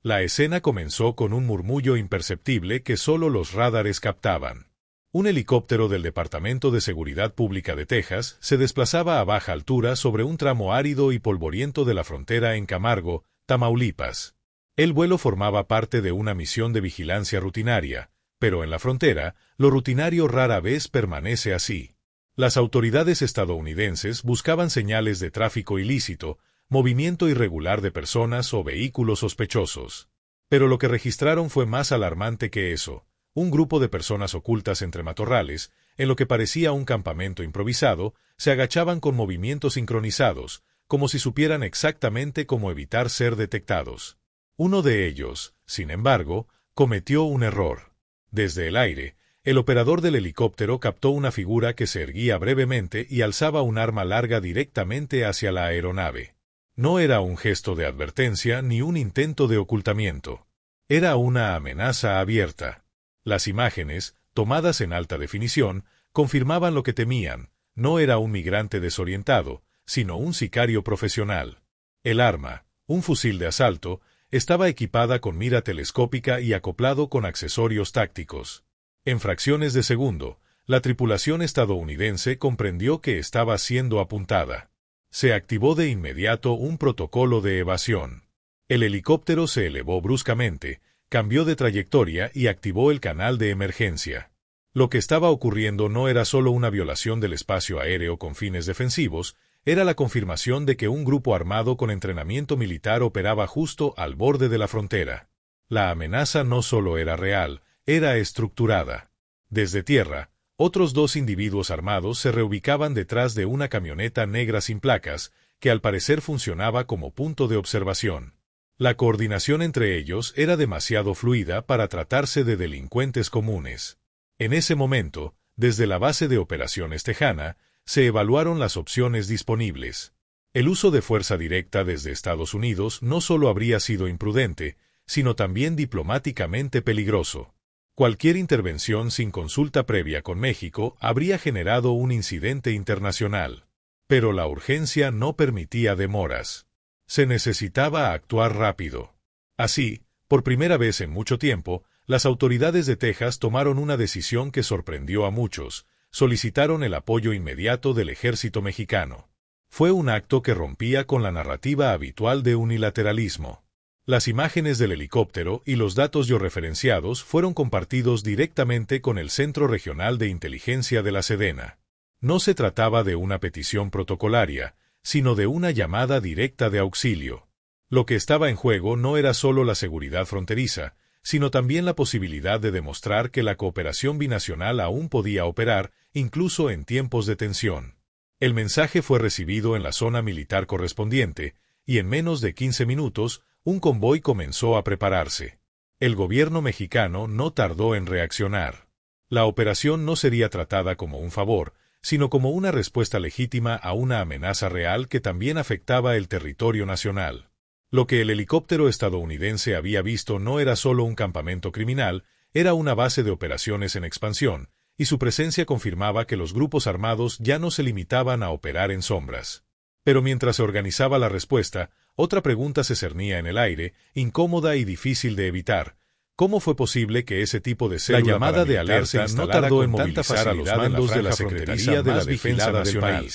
La escena comenzó con un murmullo imperceptible que solo los rádares captaban. Un helicóptero del Departamento de Seguridad Pública de Texas se desplazaba a baja altura sobre un tramo árido y polvoriento de la frontera en Camargo, Tamaulipas. El vuelo formaba parte de una misión de vigilancia rutinaria, pero en la frontera, lo rutinario rara vez permanece así. Las autoridades estadounidenses buscaban señales de tráfico ilícito, movimiento irregular de personas o vehículos sospechosos. Pero lo que registraron fue más alarmante que eso. Un grupo de personas ocultas entre matorrales, en lo que parecía un campamento improvisado, se agachaban con movimientos sincronizados, como si supieran exactamente cómo evitar ser detectados. Uno de ellos, sin embargo, cometió un error. Desde el aire, el operador del helicóptero captó una figura que se erguía brevemente y alzaba un arma larga directamente hacia la aeronave. No era un gesto de advertencia ni un intento de ocultamiento. Era una amenaza abierta. Las imágenes, tomadas en alta definición, confirmaban lo que temían. No era un migrante desorientado, sino un sicario profesional. El arma, un fusil de asalto, estaba equipada con mira telescópica y acoplado con accesorios tácticos. En fracciones de segundo, la tripulación estadounidense comprendió que estaba siendo apuntada. Se activó de inmediato un protocolo de evasión. El helicóptero se elevó bruscamente, cambió de trayectoria y activó el canal de emergencia. Lo que estaba ocurriendo no era solo una violación del espacio aéreo con fines defensivos, era la confirmación de que un grupo armado con entrenamiento militar operaba justo al borde de la frontera. La amenaza no solo era real, era estructurada. Desde tierra, otros dos individuos armados se reubicaban detrás de una camioneta negra sin placas, que al parecer funcionaba como punto de observación. La coordinación entre ellos era demasiado fluida para tratarse de delincuentes comunes. En ese momento, desde la base de operaciones tejana, se evaluaron las opciones disponibles. El uso de fuerza directa desde Estados Unidos no solo habría sido imprudente, sino también diplomáticamente peligroso. Cualquier intervención sin consulta previa con México habría generado un incidente internacional. Pero la urgencia no permitía demoras. Se necesitaba actuar rápido. Así, por primera vez en mucho tiempo, las autoridades de Texas tomaron una decisión que sorprendió a muchos: solicitaron el apoyo inmediato del ejército mexicano. Fue un acto que rompía con la narrativa habitual de unilateralismo. Las imágenes del helicóptero y los datos georreferenciados fueron compartidos directamente con el Centro Regional de Inteligencia de la Sedena. No se trataba de una petición protocolaria, sino de una llamada directa de auxilio. Lo que estaba en juego no era solo la seguridad fronteriza, sino también la posibilidad de demostrar que la cooperación binacional aún podía operar, incluso en tiempos de tensión. El mensaje fue recibido en la zona militar correspondiente, y en menos de 15 minutos, un convoy comenzó a prepararse. El gobierno mexicano no tardó en reaccionar. La operación no sería tratada como un favor, sino como una respuesta legítima a una amenaza real que también afectaba el territorio nacional. Lo que el helicóptero estadounidense había visto no era solo un campamento criminal, era una base de operaciones en expansión, y su presencia confirmaba que los grupos armados ya no se limitaban a operar en sombras. Pero mientras se organizaba la respuesta, otra pregunta se cernía en el aire, incómoda y difícil de evitar. ¿Cómo fue posible que ese tipo de célula La llamada de alerta no tardó en movilizar a los mandos de la Secretaría de la Defensa Nacional?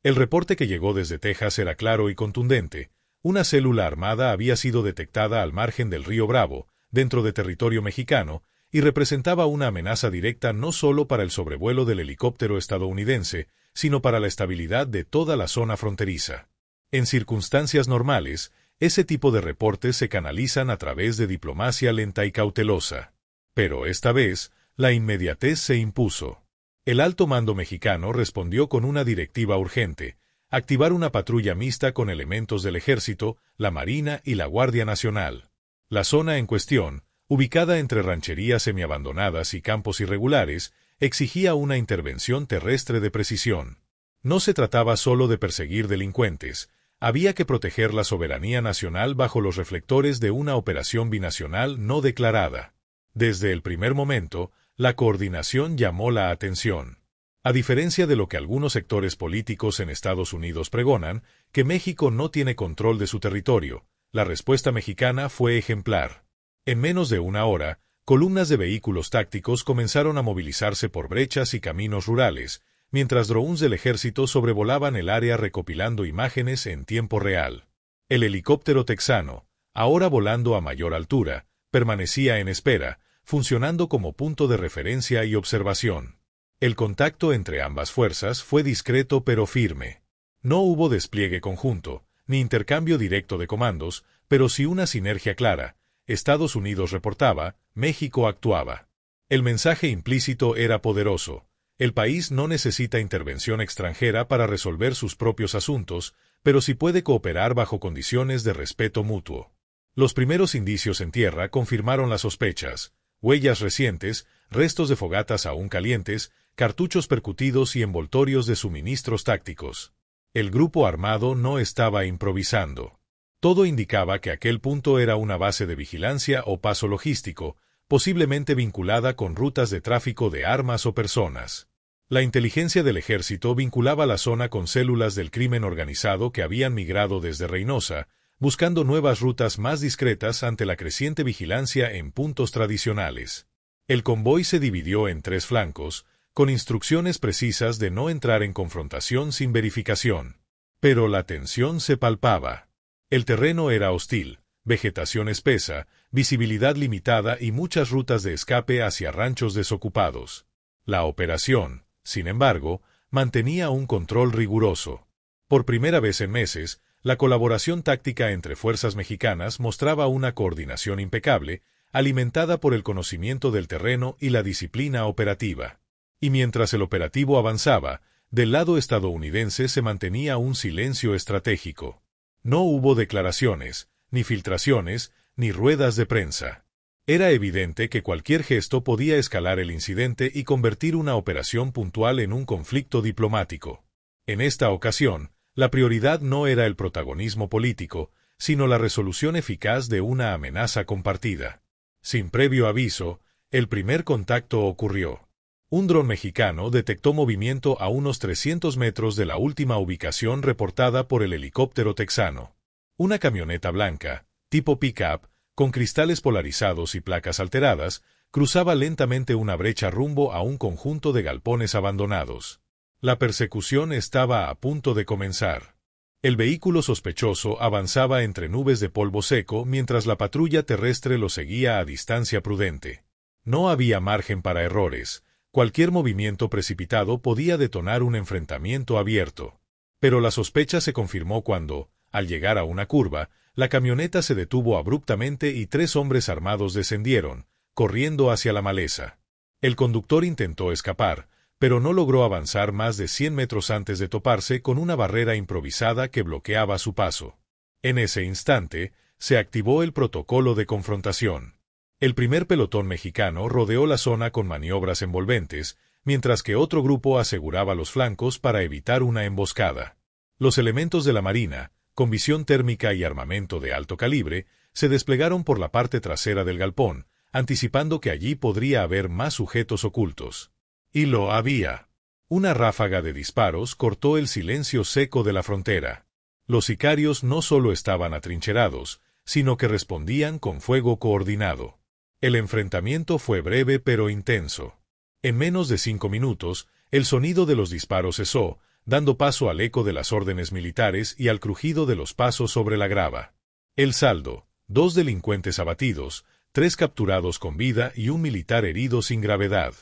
El reporte que llegó desde Texas era claro y contundente. Una célula armada había sido detectada al margen del río Bravo, dentro de territorio mexicano, y representaba una amenaza directa no solo para el sobrevuelo del helicóptero estadounidense, sino para la estabilidad de toda la zona fronteriza. En circunstancias normales, ese tipo de reportes se canalizan a través de diplomacia lenta y cautelosa. Pero esta vez, la inmediatez se impuso. El alto mando mexicano respondió con una directiva urgente: activar una patrulla mixta con elementos del Ejército, la Marina y la Guardia Nacional. La zona en cuestión, ubicada entre rancherías semiabandonadas y campos irregulares, exigía una intervención terrestre de precisión. No se trataba solo de perseguir delincuentes, había que proteger la soberanía nacional bajo los reflectores de una operación binacional no declarada. Desde el primer momento, la coordinación llamó la atención. A diferencia de lo que algunos sectores políticos en Estados Unidos pregonan, que México no tiene control de su territorio, La respuesta mexicana fue ejemplar. En menos de una hora, columnas de vehículos tácticos comenzaron a movilizarse por brechas y caminos rurales, mientras drones del ejército sobrevolaban el área recopilando imágenes en tiempo real. El helicóptero texano, ahora volando a mayor altura, permanecía en espera, funcionando como punto de referencia y observación. El contacto entre ambas fuerzas fue discreto pero firme. No hubo despliegue conjunto, ni intercambio directo de comandos, pero sí una sinergia clara. Estados Unidos reportaba, México actuaba. El mensaje implícito era poderoso. El país no necesita intervención extranjera para resolver sus propios asuntos, pero sí puede cooperar bajo condiciones de respeto mutuo. Los primeros indicios en tierra confirmaron las sospechas: huellas recientes, restos de fogatas aún calientes, cartuchos percutidos y envoltorios de suministros tácticos. El grupo armado no estaba improvisando. Todo indicaba que aquel punto era una base de vigilancia o paso logístico, posiblemente vinculada con rutas de tráfico de armas o personas. La inteligencia del ejército vinculaba la zona con células del crimen organizado que habían migrado desde Reynosa, buscando nuevas rutas más discretas ante la creciente vigilancia en puntos tradicionales. El convoy se dividió en 3 flancos, con instrucciones precisas de no entrar en confrontación sin verificación. Pero la tensión se palpaba. El terreno era hostil, vegetación espesa, visibilidad limitada y muchas rutas de escape hacia ranchos desocupados. La operación, sin embargo, mantenía un control riguroso. Por primera vez en meses, la colaboración táctica entre fuerzas mexicanas mostraba una coordinación impecable, alimentada por el conocimiento del terreno y la disciplina operativa. Y mientras el operativo avanzaba, del lado estadounidense se mantenía un silencio estratégico. No hubo declaraciones, ni filtraciones, ni ruedas de prensa. Era evidente que cualquier gesto podía escalar el incidente y convertir una operación puntual en un conflicto diplomático. En esta ocasión, la prioridad no era el protagonismo político, sino la resolución eficaz de una amenaza compartida. Sin previo aviso, el primer contacto ocurrió. Un dron mexicano detectó movimiento a unos 300 metros de la última ubicación reportada por el helicóptero texano. Una camioneta blanca, tipo pick-up, con cristales polarizados y placas alteradas, cruzaba lentamente una brecha rumbo a un conjunto de galpones abandonados. La persecución estaba a punto de comenzar. El vehículo sospechoso avanzaba entre nubes de polvo seco mientras la patrulla terrestre lo seguía a distancia prudente. No había margen para errores. Cualquier movimiento precipitado podía detonar un enfrentamiento abierto. Pero la sospecha se confirmó cuando, al llegar a una curva, la camioneta se detuvo abruptamente y 3 hombres armados descendieron, corriendo hacia la maleza. El conductor intentó escapar, pero no logró avanzar más de 100 metros antes de toparse con una barrera improvisada que bloqueaba su paso. En ese instante, se activó el protocolo de confrontación. El primer pelotón mexicano rodeó la zona con maniobras envolventes, mientras que otro grupo aseguraba los flancos para evitar una emboscada. Los elementos de la Marina, con visión térmica y armamento de alto calibre, se desplegaron por la parte trasera del galpón, anticipando que allí podría haber más sujetos ocultos. Y lo había. Una ráfaga de disparos cortó el silencio seco de la frontera. Los sicarios no solo estaban atrincherados, sino que respondían con fuego coordinado. El enfrentamiento fue breve pero intenso. En menos de 5 minutos, el sonido de los disparos cesó, dando paso al eco de las órdenes militares y al crujido de los pasos sobre la grava. El saldo: 2 delincuentes abatidos, 3 capturados con vida y un militar herido sin gravedad.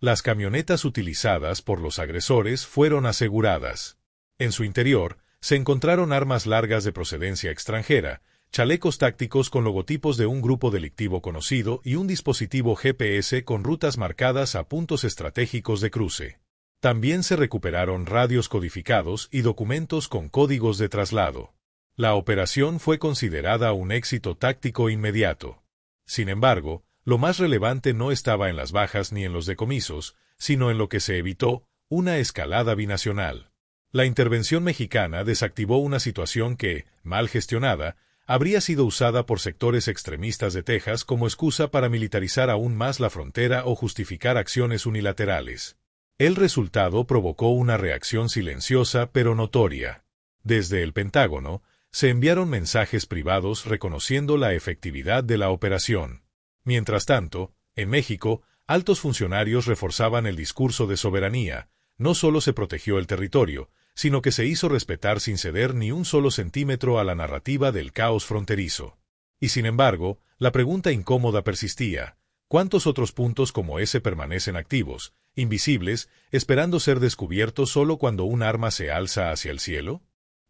Las camionetas utilizadas por los agresores fueron aseguradas. En su interior, se encontraron armas largas de procedencia extranjera, chalecos tácticos con logotipos de un grupo delictivo conocido y un dispositivo GPS con rutas marcadas a puntos estratégicos de cruce. También se recuperaron radios codificados y documentos con códigos de traslado. La operación fue considerada un éxito táctico inmediato. Sin embargo, lo más relevante no estaba en las bajas ni en los decomisos, sino en lo que se evitó: una escalada binacional. La intervención mexicana desactivó una situación que, mal gestionada, habría sido usada por sectores extremistas de Texas como excusa para militarizar aún más la frontera o justificar acciones unilaterales. El resultado provocó una reacción silenciosa pero notoria. Desde el Pentágono, Se enviaron mensajes privados reconociendo la efectividad de la operación. Mientras tanto, en México, altos funcionarios reforzaban el discurso de soberanía. No solo se protegió el territorio, sino que se hizo respetar sin ceder ni un solo centímetro a la narrativa del caos fronterizo. Y sin embargo, la pregunta incómoda persistía: ¿cuántos otros puntos como ese permanecen activos, invisibles, esperando ser descubiertos solo cuando un arma se alza hacia el cielo?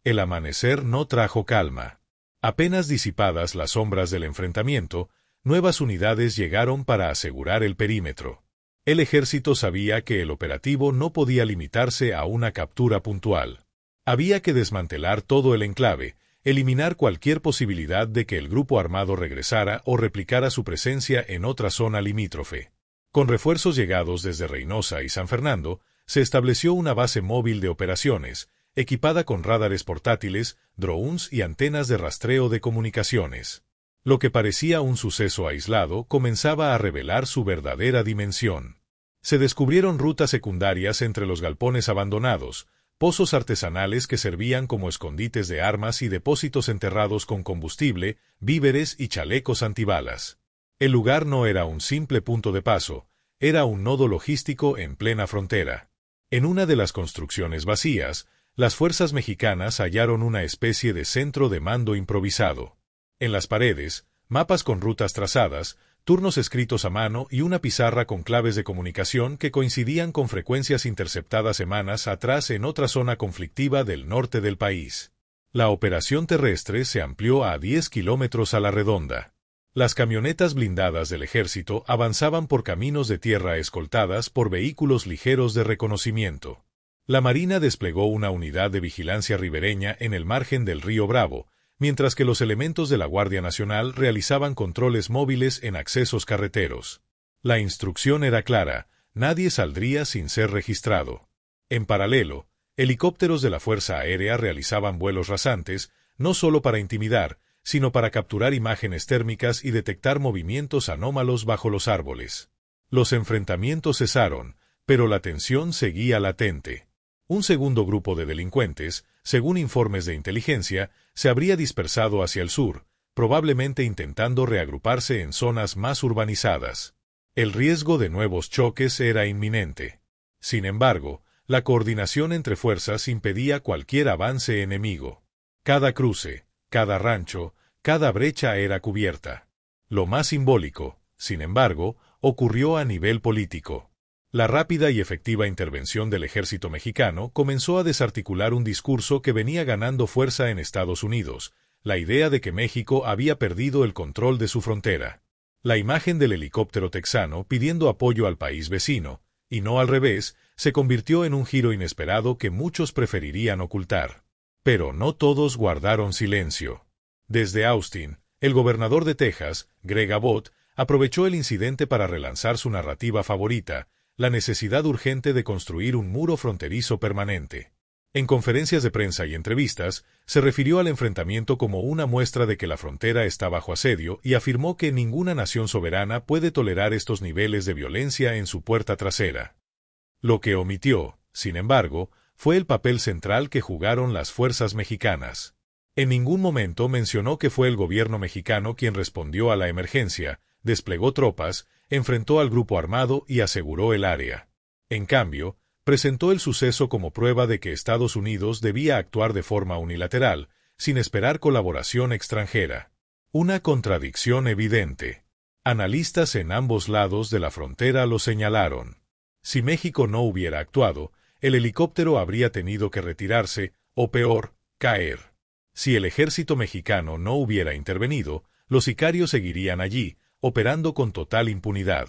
El amanecer no trajo calma. Apenas disipadas las sombras del enfrentamiento, nuevas unidades llegaron para asegurar el perímetro. El ejército sabía que el operativo no podía limitarse a una captura puntual. Había que desmantelar todo el enclave, eliminar cualquier posibilidad de que el grupo armado regresara o replicara su presencia en otra zona limítrofe. Con refuerzos llegados desde Reynosa y San Fernando, se estableció una base móvil de operaciones, equipada con radares portátiles, drones y antenas de rastreo de comunicaciones. Lo que parecía un suceso aislado comenzaba a revelar su verdadera dimensión. Se descubrieron rutas secundarias entre los galpones abandonados, pozos artesanales que servían como escondites de armas y depósitos enterrados con combustible, víveres y chalecos antibalas. El lugar no era un simple punto de paso, era un nodo logístico en plena frontera. En una de las construcciones vacías, las fuerzas mexicanas hallaron una especie de centro de mando improvisado. En las paredes, mapas con rutas trazadas, turnos escritos a mano y una pizarra con claves de comunicación que coincidían con frecuencias interceptadas semanas atrás en otra zona conflictiva del norte del país. La operación terrestre se amplió a 10 kilómetros a la redonda. Las camionetas blindadas del ejército avanzaban por caminos de tierra escoltadas por vehículos ligeros de reconocimiento. La Marina desplegó una unidad de vigilancia ribereña en el margen del río Bravo, mientras que los elementos de la Guardia Nacional realizaban controles móviles en accesos carreteros. La instrucción era clara: nadie saldría sin ser registrado. En paralelo, helicópteros de la Fuerza Aérea realizaban vuelos rasantes, no solo para intimidar, sino para capturar imágenes térmicas y detectar movimientos anómalos bajo los árboles. Los enfrentamientos cesaron, pero la tensión seguía latente. Un segundo grupo de delincuentes, según informes de inteligencia, se habría dispersado hacia el sur, probablemente intentando reagruparse en zonas más urbanizadas. El riesgo de nuevos choques era inminente. Sin embargo, la coordinación entre fuerzas impedía cualquier avance enemigo. Cada cruce, cada rancho, cada brecha era cubierta. Lo más simbólico, sin embargo, ocurrió a nivel político. La rápida y efectiva intervención del ejército mexicano comenzó a desarticular un discurso que venía ganando fuerza en Estados Unidos: la idea de que México había perdido el control de su frontera. La imagen del helicóptero texano pidiendo apoyo al país vecino, y no al revés, se convirtió en un giro inesperado que muchos preferirían ocultar. Pero no todos guardaron silencio. Desde Austin, el gobernador de Texas, Greg Abbott, aprovechó el incidente para relanzar su narrativa favorita: la necesidad urgente de construir un muro fronterizo permanente. En conferencias de prensa y entrevistas, se refirió al enfrentamiento como una muestra de que la frontera está bajo asedio y afirmó que ninguna nación soberana puede tolerar estos niveles de violencia en su puerta trasera. Lo que omitió, sin embargo, fue el papel central que jugaron las fuerzas mexicanas. En ningún momento mencionó que fue el gobierno mexicano quien respondió a la emergencia, desplegó tropas, enfrentó al grupo armado y aseguró el área. En cambio, presentó el suceso como prueba de que Estados Unidos debía actuar de forma unilateral, sin esperar colaboración extranjera. Una contradicción evidente. Analistas en ambos lados de la frontera lo señalaron. Si México no hubiera actuado, el helicóptero habría tenido que retirarse, o peor, caer. Si el ejército mexicano no hubiera intervenido, los sicarios seguirían allí, operando con total impunidad.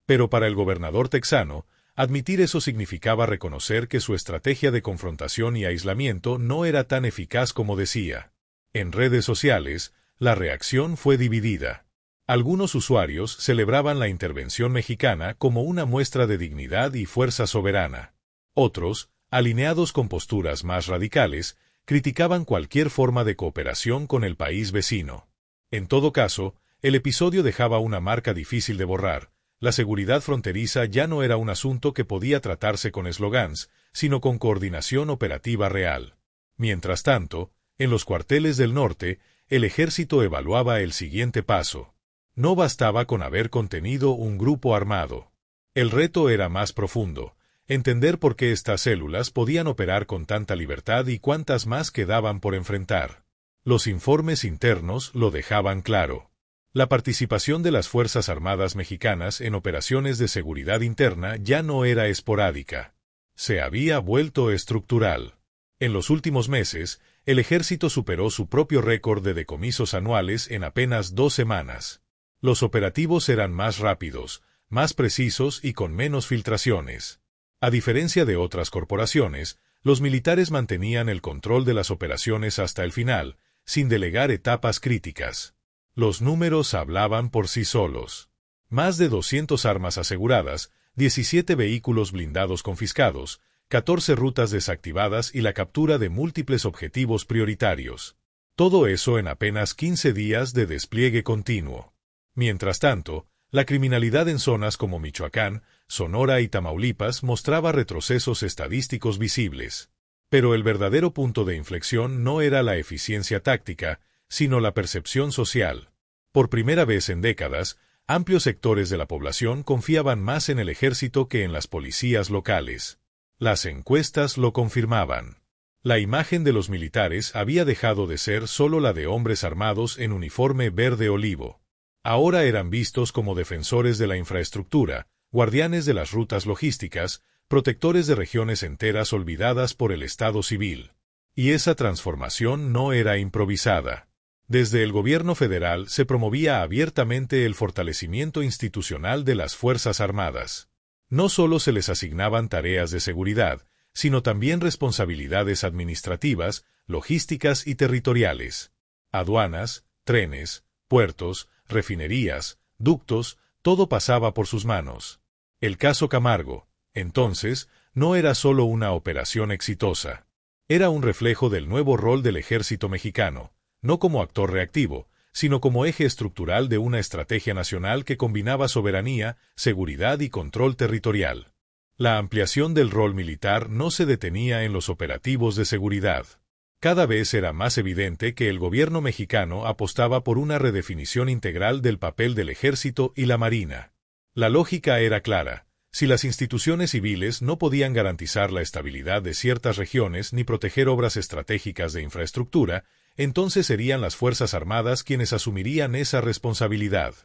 Pero para el gobernador texano, admitir eso significaba reconocer que su estrategia de confrontación y aislamiento no era tan eficaz como decía. En redes sociales, la reacción fue dividida. Algunos usuarios celebraban la intervención mexicana como una muestra de dignidad y fuerza soberana. Otros, alineados con posturas más radicales, criticaban cualquier forma de cooperación con el país vecino. En todo caso, el episodio dejaba una marca difícil de borrar. La seguridad fronteriza ya no era un asunto que podía tratarse con eslogans, sino con coordinación operativa real. Mientras tanto, En los cuarteles del norte, el ejército evaluaba el siguiente paso. No bastaba con haber contenido un grupo armado. El reto era más profundo, entender por qué estas células podían operar con tanta libertad y cuántas más quedaban por enfrentar. Los informes internos lo dejaban claro. La participación de las Fuerzas Armadas mexicanas en operaciones de seguridad interna ya no era esporádica. Se había vuelto estructural. En los últimos meses, el ejército superó su propio récord de decomisos anuales en apenas 2 semanas. Los operativos eran más rápidos, más precisos y con menos filtraciones. A diferencia de otras corporaciones, los militares mantenían el control de las operaciones hasta el final, sin delegar etapas críticas. Los números hablaban por sí solos. Más de 200 armas aseguradas, 17 vehículos blindados confiscados, 14 rutas desactivadas y la captura de múltiples objetivos prioritarios. Todo eso en apenas 15 días de despliegue continuo. Mientras tanto, la criminalidad en zonas como Michoacán, Sonora y Tamaulipas mostraba retrocesos estadísticos visibles. Pero el verdadero punto de inflexión no era la eficiencia táctica, sino la percepción social. Por primera vez en décadas, amplios sectores de la población confiaban más en el ejército que en las policías locales. Las encuestas lo confirmaban. La imagen de los militares había dejado de ser solo la de hombres armados en uniforme verde olivo. Ahora eran vistos como defensores de la infraestructura, guardianes de las rutas logísticas, protectores de regiones enteras olvidadas por el Estado civil. Y esa transformación no era improvisada. Desde el gobierno federal se promovía abiertamente el fortalecimiento institucional de las Fuerzas Armadas. No solo se les asignaban tareas de seguridad, sino también responsabilidades administrativas, logísticas y territoriales. Aduanas, trenes, puertos, refinerías, ductos, todo pasaba por sus manos. El caso Camargo, entonces, no era solo una operación exitosa. Era un reflejo del nuevo rol del ejército mexicano, no como actor reactivo, sino como eje estructural de una estrategia nacional que combinaba soberanía, seguridad y control territorial. La ampliación del rol militar no se detenía en los operativos de seguridad. Cada vez era más evidente que el gobierno mexicano apostaba por una redefinición integral del papel del ejército y la marina. La lógica era clara. Si las instituciones civiles no podían garantizar la estabilidad de ciertas regiones ni proteger obras estratégicas de infraestructura, entonces serían las Fuerzas Armadas quienes asumirían esa responsabilidad.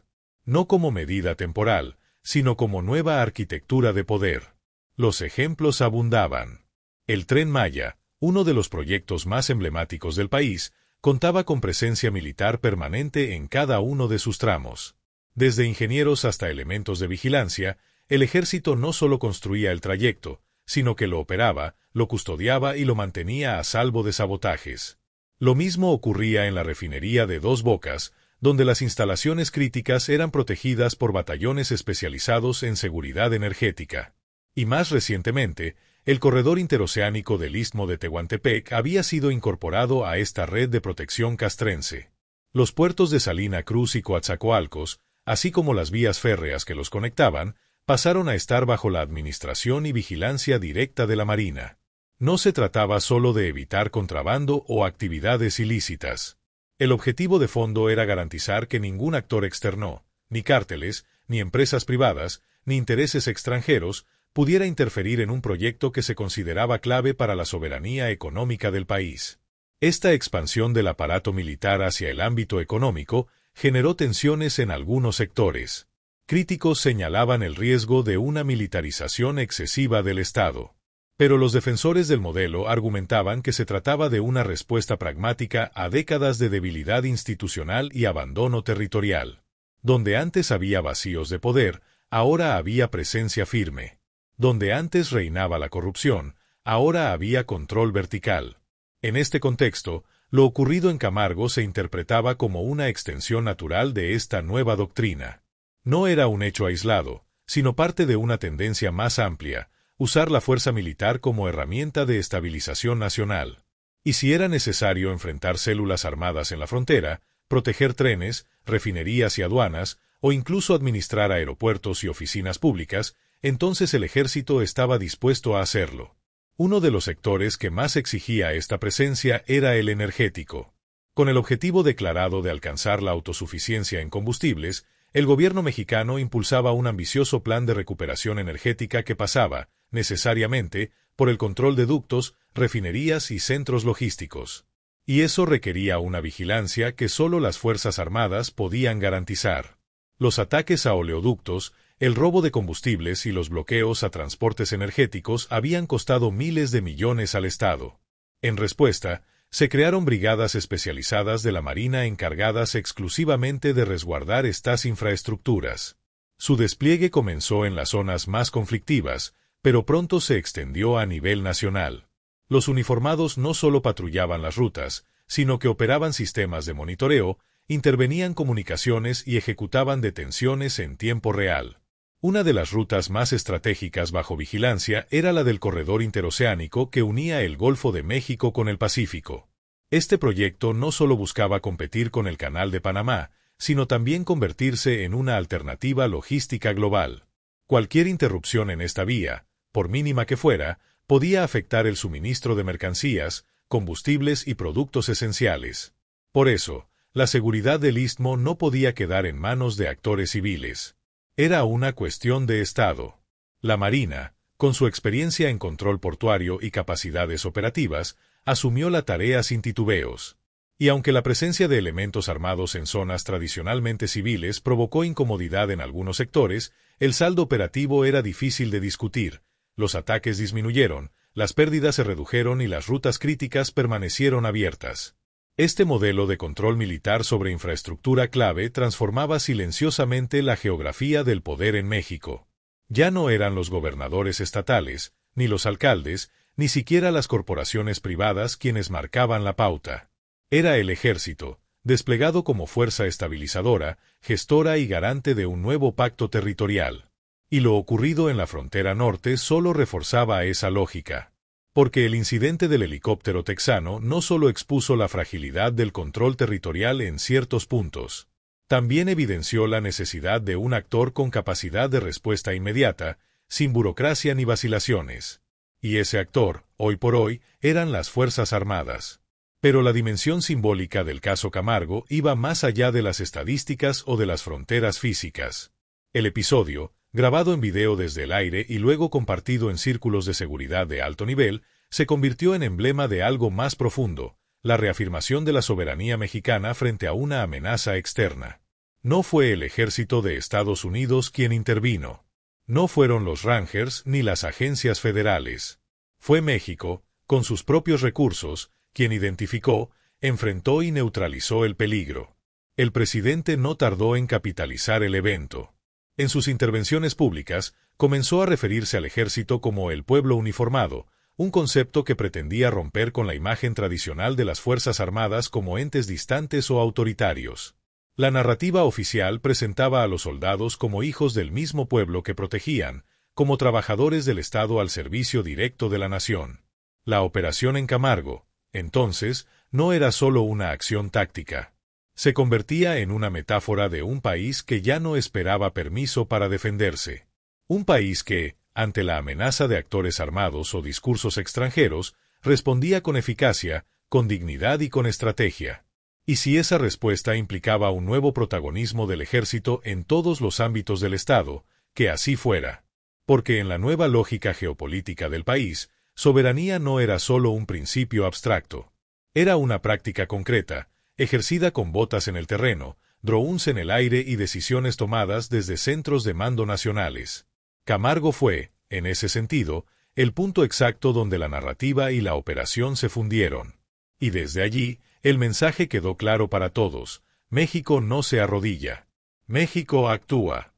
No como medida temporal, sino como nueva arquitectura de poder. Los ejemplos abundaban. El Tren Maya, uno de los proyectos más emblemáticos del país, contaba con presencia militar permanente en cada uno de sus tramos. Desde ingenieros hasta elementos de vigilancia, el ejército no solo construía el trayecto, sino que lo operaba, lo custodiaba y lo mantenía a salvo de sabotajes. Lo mismo ocurría en la refinería de Dos Bocas, donde las instalaciones críticas eran protegidas por batallones especializados en seguridad energética. Y más recientemente, el corredor interoceánico del Istmo de Tehuantepec había sido incorporado a esta red de protección castrense. Los puertos de Salina Cruz y Coatzacoalcos, así como las vías férreas que los conectaban, pasaron a estar bajo la administración y vigilancia directa de la Marina. No se trataba solo de evitar contrabando o actividades ilícitas. El objetivo de fondo era garantizar que ningún actor externo, ni cárteles, ni empresas privadas, ni intereses extranjeros, pudiera interferir en un proyecto que se consideraba clave para la soberanía económica del país. Esta expansión del aparato militar hacia el ámbito económico generó tensiones en algunos sectores. Críticos señalaban el riesgo de una militarización excesiva del Estado. Pero los defensores del modelo argumentaban que se trataba de una respuesta pragmática a décadas de debilidad institucional y abandono territorial. Donde antes había vacíos de poder, ahora había presencia firme. Donde antes reinaba la corrupción, ahora había control vertical. En este contexto, lo ocurrido en Camargo se interpretaba como una extensión natural de esta nueva doctrina. No era un hecho aislado, sino parte de una tendencia más amplia, usar la fuerza militar como herramienta de estabilización nacional. Y si era necesario enfrentar células armadas en la frontera, proteger trenes, refinerías y aduanas, o incluso administrar aeropuertos y oficinas públicas, entonces el ejército estaba dispuesto a hacerlo. Uno de los sectores que más exigía esta presencia era el energético. Con el objetivo declarado de alcanzar la autosuficiencia en combustibles, el gobierno mexicano impulsaba un ambicioso plan de recuperación energética que pasaba, necesariamente, por el control de ductos, refinerías y centros logísticos. Y eso requería una vigilancia que solo las Fuerzas Armadas podían garantizar. Los ataques a oleoductos, el robo de combustibles y los bloqueos a transportes energéticos habían costado miles de millones al Estado. En respuesta, se crearon brigadas especializadas de la Marina encargadas exclusivamente de resguardar estas infraestructuras. Su despliegue comenzó en las zonas más conflictivas, pero pronto se extendió a nivel nacional. Los uniformados no solo patrullaban las rutas, sino que operaban sistemas de monitoreo, intervenían comunicaciones y ejecutaban detenciones en tiempo real. Una de las rutas más estratégicas bajo vigilancia era la del corredor interoceánico que unía el Golfo de México con el Pacífico. Este proyecto no solo buscaba competir con el Canal de Panamá, sino también convertirse en una alternativa logística global. Cualquier interrupción en esta vía, por mínima que fuera, podía afectar el suministro de mercancías, combustibles y productos esenciales. Por eso, la seguridad del istmo no podía quedar en manos de actores civiles. Era una cuestión de Estado. La Marina, con su experiencia en control portuario y capacidades operativas, asumió la tarea sin titubeos. Y aunque la presencia de elementos armados en zonas tradicionalmente civiles provocó incomodidad en algunos sectores, el saldo operativo era difícil de discutir. Los ataques disminuyeron, las pérdidas se redujeron y las rutas críticas permanecieron abiertas. Este modelo de control militar sobre infraestructura clave transformaba silenciosamente la geografía del poder en México. Ya no eran los gobernadores estatales, ni los alcaldes, ni siquiera las corporaciones privadas quienes marcaban la pauta. Era el ejército, desplegado como fuerza estabilizadora, gestora y garante de un nuevo pacto territorial. Y lo ocurrido en la frontera norte solo reforzaba esa lógica. Porque el incidente del helicóptero texano no solo expuso la fragilidad del control territorial en ciertos puntos, también evidenció la necesidad de un actor con capacidad de respuesta inmediata, sin burocracia ni vacilaciones. Y ese actor, hoy por hoy, eran las Fuerzas Armadas. Pero la dimensión simbólica del caso Camargo iba más allá de las estadísticas o de las fronteras físicas. El episodio, grabado en video desde el aire y luego compartido en círculos de seguridad de alto nivel, se convirtió en emblema de algo más profundo, la reafirmación de la soberanía mexicana frente a una amenaza externa. No fue el ejército de Estados Unidos quien intervino. No fueron los Rangers ni las agencias federales. Fue México, con sus propios recursos, quien identificó, enfrentó y neutralizó el peligro. El presidente no tardó en capitalizar el evento. En sus intervenciones públicas, comenzó a referirse al ejército como el pueblo uniformado, un concepto que pretendía romper con la imagen tradicional de las Fuerzas Armadas como entes distantes o autoritarios. La narrativa oficial presentaba a los soldados como hijos del mismo pueblo que protegían, como trabajadores del Estado al servicio directo de la nación. La operación en Camargo, entonces, no era solo una acción táctica. Se convertía en una metáfora de un país que ya no esperaba permiso para defenderse. Un país que, ante la amenaza de actores armados o discursos extranjeros, respondía con eficacia, con dignidad y con estrategia. Y si esa respuesta implicaba un nuevo protagonismo del ejército en todos los ámbitos del Estado, que así fuera. Porque en la nueva lógica geopolítica del país, soberanía no era solo un principio abstracto. Era una práctica concreta, ejercida con botas en el terreno, drones en el aire y decisiones tomadas desde centros de mando nacionales. Camargo fue, en ese sentido, el punto exacto donde la narrativa y la operación se fundieron. Y desde allí, el mensaje quedó claro para todos: México no se arrodilla. México actúa.